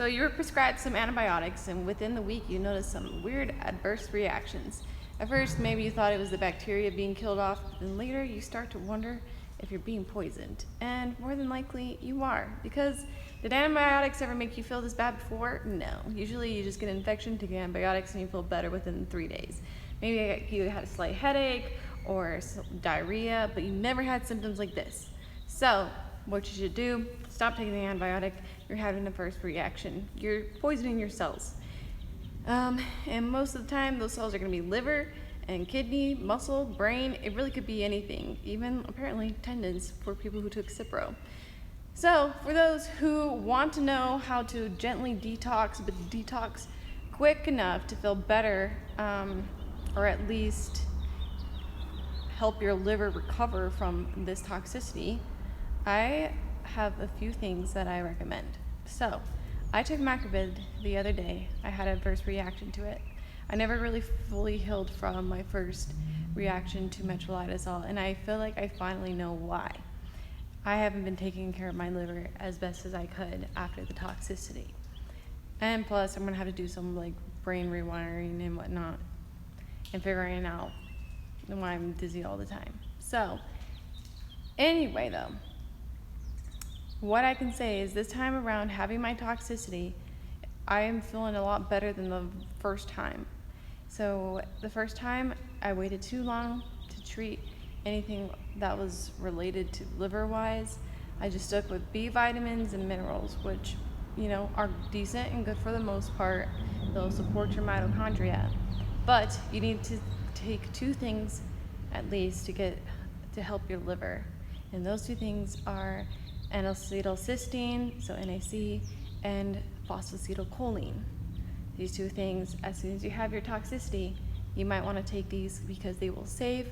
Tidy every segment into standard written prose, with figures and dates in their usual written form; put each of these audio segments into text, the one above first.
So you were prescribed some antibiotics, and within the week you noticed some weird adverse reactions. At first, maybe you thought it was the bacteria being killed off, but then later you start to wonder if you're being poisoned. And more than likely, you are. Because did antibiotics ever make you feel this bad before? No. Usually you just get an infection, take antibiotics, and you feel better within 3 days. Maybe you had a slight headache or diarrhea, but you never had symptoms like this. So what you should do, stop taking the antibiotic. You're having a first reaction. You're poisoning your cells. And most of the time, those cells are going to be liver and kidney, muscle, brain. It really could be anything, even apparently tendons for people who took Cipro. So for those who want to know how to gently detox, but detox quick enough to feel better, or at least help your liver recover from this toxicity, I have a few things that I recommend. So I took macrobid the other day. I had an adverse reaction to it. I never really fully healed from my first reaction to metronidazole, and I feel like I finally know why. I haven't been taking care of my liver as best as I could after the toxicity. And plus, I'm gonna have to do some like brain rewiring and whatnot, and figuring out why I'm dizzy all the time. So anyway though, what I can say is this time around, having my toxicity, I am feeling a lot better than the first time. So the first time, I waited too long to treat anything that was related to liver-wise. I just stuck with B vitamins and minerals, which, you know, are decent and good for the most part. They'll support your mitochondria. But you need to take 2 things at least to help your liver. And those 2 things are N-acetylcysteine, so NAC, and Phosphatidylcholine. These 2 things, as soon as you have your toxicity, you might want to take these because they will save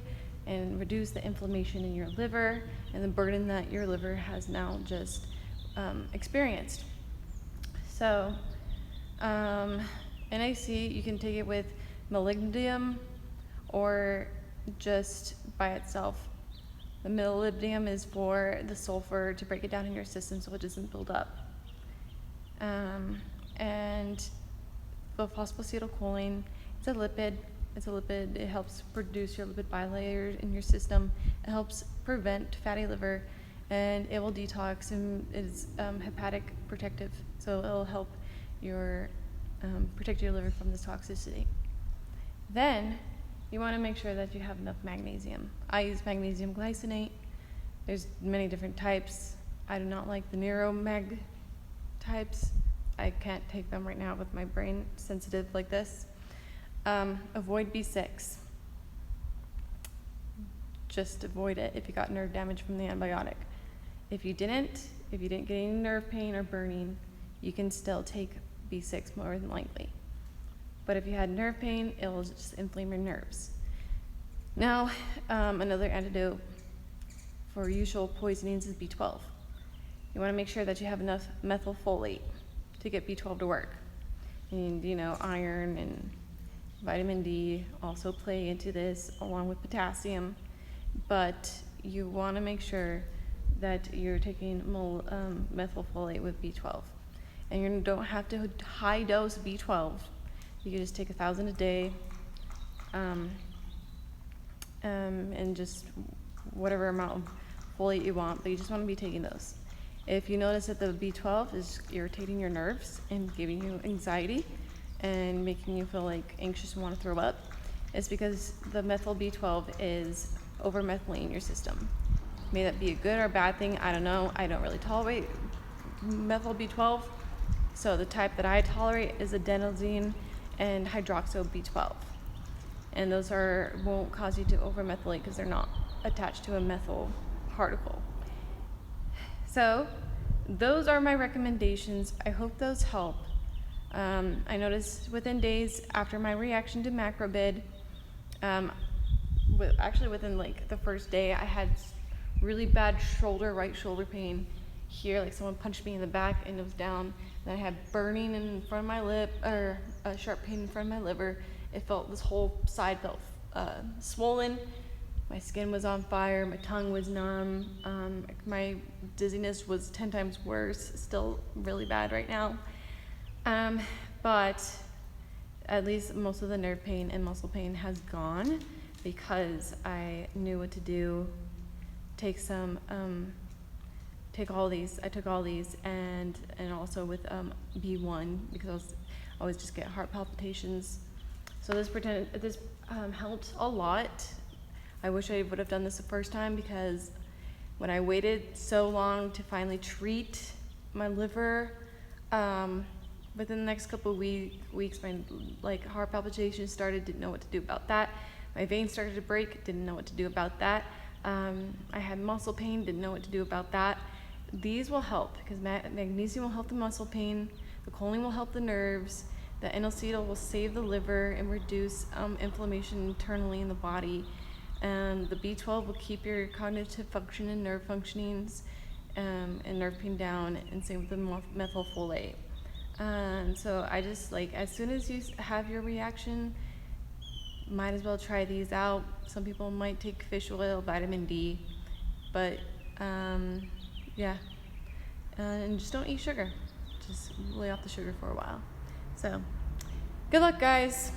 and reduce the inflammation in your liver and the burden that your liver has now just experienced. So NAC, you can take it with molybdenum or just by itself. The molybdenum is for the sulfur to break it down in your system so it doesn't build up. And the phosphatidylcholine, it's a lipid. It helps produce your lipid bilayer in your system. It helps prevent fatty liver, and it will detox, and is hepatic protective. So it'll help protect your liver from this toxicity. Then you want to make sure that you have enough magnesium. I use magnesium glycinate. There's many different types. I do not like the neuromag types. I can't take them right now with my brain sensitive like this. Avoid B6. Just avoid it if you got nerve damage from the antibiotic. If you didn't get any nerve pain or burning, you can still take B6 more than likely. But if you had nerve pain, it will just inflame your nerves. Now, another antidote for usual poisonings is B12. You want to make sure that you have enough methylfolate to get B12 to work. And, you know, iron and vitamin D also play into this, along with potassium. But you want to make sure that you're taking methylfolate with B12. And you don't have to high dose B12. You can just take 1,000 a day, and just whatever amount of folate you want, but you just want to be taking those. If you notice that the B12 is irritating your nerves and giving you anxiety and making you feel like anxious and want to throw up, it's because the methyl B12 is over-methylating your system. May that be a good or a bad thing, I don't know. I don't really tolerate methyl B12. So the type that I tolerate is adenosine and Hydroxo B12. And those won't cause you to over-methylate because they're not attached to a methyl particle. So those are my recommendations. I hope those help. I noticed within days after my reaction to macrobid, actually within like the first day, I had really bad right shoulder pain here, like someone punched me in the back and it was down. And I had burning in front of my lip, or a sharp pain in front of my liver. This whole side felt swollen. My skin was on fire, my tongue was numb, my dizziness was 10 times worse, still really bad right now. But at least most of the nerve pain and muscle pain has gone because I knew what to do. Take all these. I took all these, and also with B1 because I always just get heart palpitations. So this helped a lot. I wish I would have done this the first time, because when I waited so long to finally treat my liver, within the next couple of weeks, my heart palpitations started. Didn't know what to do about that. My veins started to break. Didn't know what to do about that. I had muscle pain. Didn't know what to do about that. These will help because magnesium will help the muscle pain. The choline will help the nerves. The N-acetyl will save the liver and reduce inflammation internally in the body. And the B12 will keep your cognitive function and nerve functionings and nerve pain down, and same with the methylfolate. So I just as soon as you have your reaction, might as well try these out. Some people might take fish oil, vitamin D, but yeah, and just don't eat sugar. Just lay off the sugar for a while. So good luck, guys.